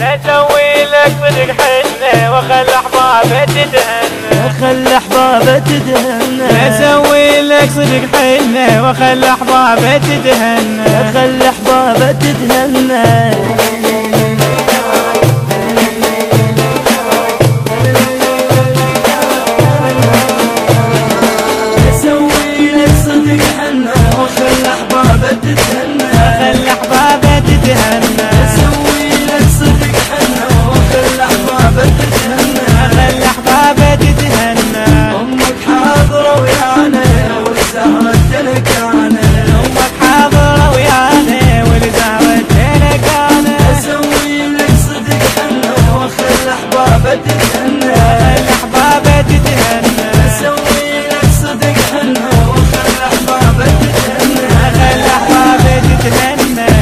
اسوي لك صدق حنة واخلي احبابك تتهنى، خلي احبابك تتهنى. اسوي لك صدق حنة واخلي احبابك تتهنى، خلي احبابك تتهنى. خلي احبابك تتهنى، اسوي لك صدق حنة وخلي احبابك تتهنى. خلي احبابك تتهنى. امك حاضرة ويانا والزهرة تلقانا، امك حاضرة ويانا والزهرة تلقانا. اسوي لك صدق حنة وخلي احبابك تتهنى. خلي احبابك تتهنى، اسوي لك صدق حنة وخلي احبابك تتهنى. خلي احبابك تتهنى.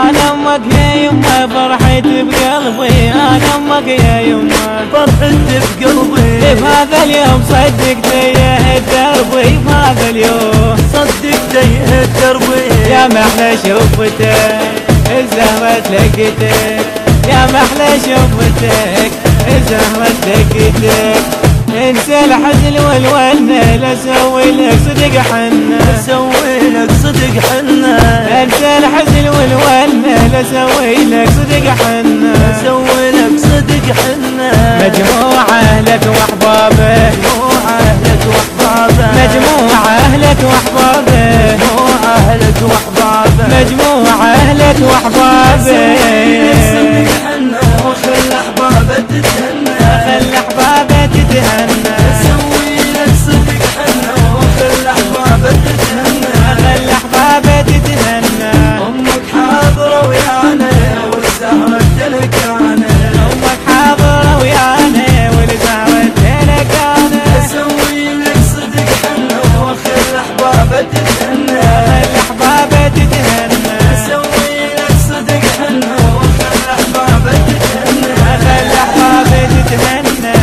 انا امك يا يما فرحتي بقلبي، انا امك يا يما فرحتي بقلبي. بهذا اليوم صدق تيه دربي، بهذا اليوم صدق تيه دربي. يا محلى شوفتك الزهرة تلقيتك، يا محلى شوفتك الزهرة تلقيتك. انسى الحزن والونة لا اسوي لك صدق حنة، اسوي لك صدق حنة. انسى الحزن والونة لا اسوي لك صدق حنة. اسوي لك صدق حنة. مجموعة اهلك واحبابه، مجموعة اهلك واحبابه. مجموعة اهلك واحبابه، مجموعة اهلك واحبابه. مجموعة اهلك واحبابه. صدق حنة وخلي احبابك تتهنى. خلي احبابك تتهنى، اسوي لك صدق حنة وخلي احبابك تتهنى. خلي احبابك تتهنى. امك حاضرة ويانا والزهرة تلقانا، امك حاضرة ويانا والزهرة تلقانا. اسوي لك صدق حنة وخلي احبابك تتهنى. خلي احبابك تتهنى، اسوي لك صدق حنة وخلي احبابك تتهنى. خلي احبابك تتهنى.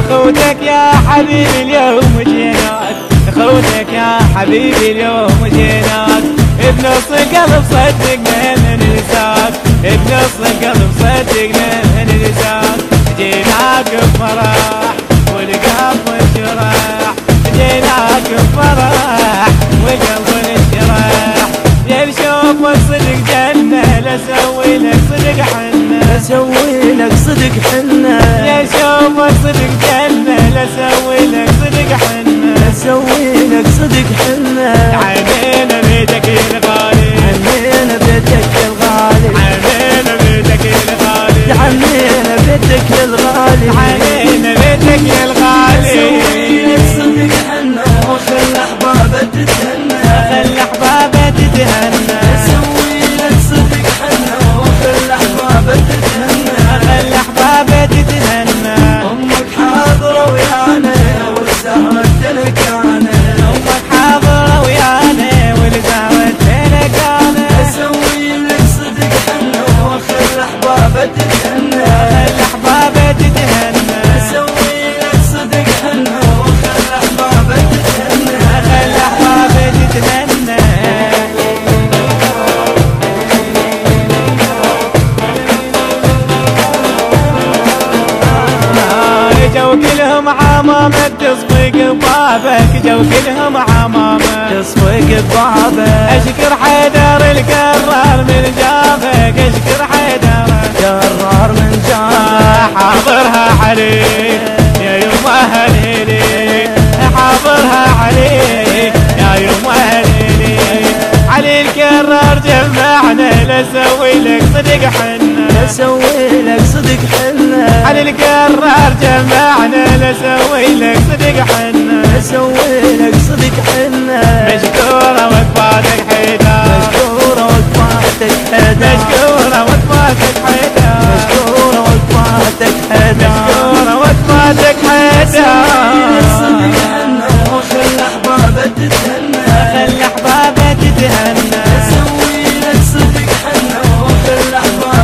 خوتك يا حبيبي اليوم جيناك، خوتك يا حبيبي اليوم جيناك. بنص القلب صدقنا ننساك، بنص القلب صدقنا ننساك. جيناك بفرح والقلب انشرح، جيناك بفرح والقلب انشرح. يا نشوفك صدق جنة لا اسوي لك صدق حنة، اسوي لك صدق حنة. يا نشوفك صدق جنة لا اسوي لك صدق حنة. اسوي لك صدق حنة. عينينا بيتك يا الغالي، عمينا بيتك الغالي. عينينا بيتك يا الغالي، عمينا بيتك الغالي. عينينا بيتك يا الغالي. اسوي لك صدق حنة وخلي احبابك تتهنى. خلي احبابك تتهنى، اسوي لك صدق حنة وخلي احبابك تتهنى. خلي احبابك تتهنى. امك حاضرة ويانا والزهرة تلقانا، امك حاضرة ويانا والزهرة تلقانا. اسوي لك صدق حنة وخلي احبابك تتهنى. خلي احبابك تتهنى، اسوي لك صدق حنة وخلي احبابك تتهنى. خلي احبابك تتهنى. جو كلهم عمامة تصفق ببابك، جو كلهم عمامة تصفق ببابك. اشكر حيدر القرار من جابك، اشكر حيدر قرار من جابك. حاضرها عليك يا يما هليلي، حاضرها عليك يا يما هليلي. علي الكرار جمعنا لسوي لك صدق حنة، اسوي لك صدق حنة. علي الكرار جمعنا لسوي لك صدق حنة. اسوي لك صدق حنة. مشكورة وقفاتك حيدر، مشكورة وقفاتك حيدر. مشكورة وقفاتك حيدر، مشكورة وقفاتك حيدر. مشكورة وقفاتك حيدر. صدق حنة وخلي احبابك تتهنى. خلي احبابك تتهنى، اسوي لك صدق حنة وخلي احبابك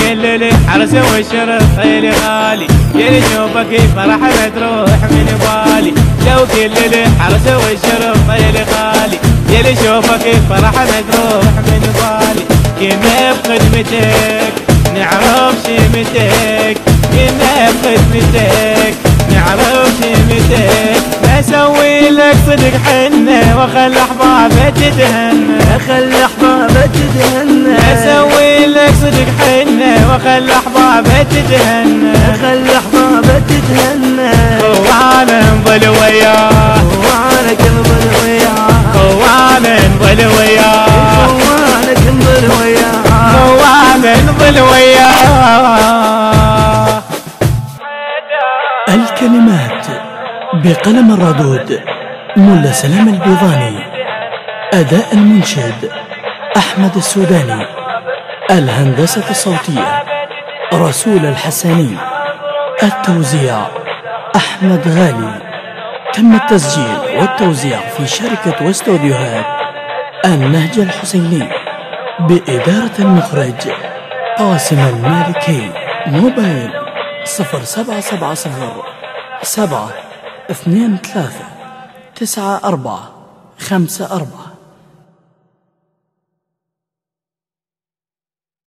كل الحرس والشرف خيلي غالي يلي شوفك فرح ما تروح من بالي لو كل الحرس والشرف خيلي غالي يلي شوفك فرح ما تروح من بالي كنا بخدمتك نعرف شيمتك كنا بخدمتك نعرف شيمتك اسوي لك صدق حنه واخلي احبابك تتهنى اخلي احبابك تتهنى اسوي لك صدق حنه واخلي احبابك تتهنى اخلي احبابك تتهنى وانا نظل وياه وانا كنظل وياه وانا نظل وياه وانا كنظل وياه وانا نظل وياه. الكلمات بقلم الردود ملا سلام البيضاني. أداء المنشد أحمد السوداني. الهندسة الصوتية رسول الحساني. التوزيع أحمد غالي. تم التسجيل والتوزيع في شركة واستوديوهات النهج الحسيني بإدارة المخرج قاسم المالكي. موبايل 0770 7 2 3 9 4 5 4.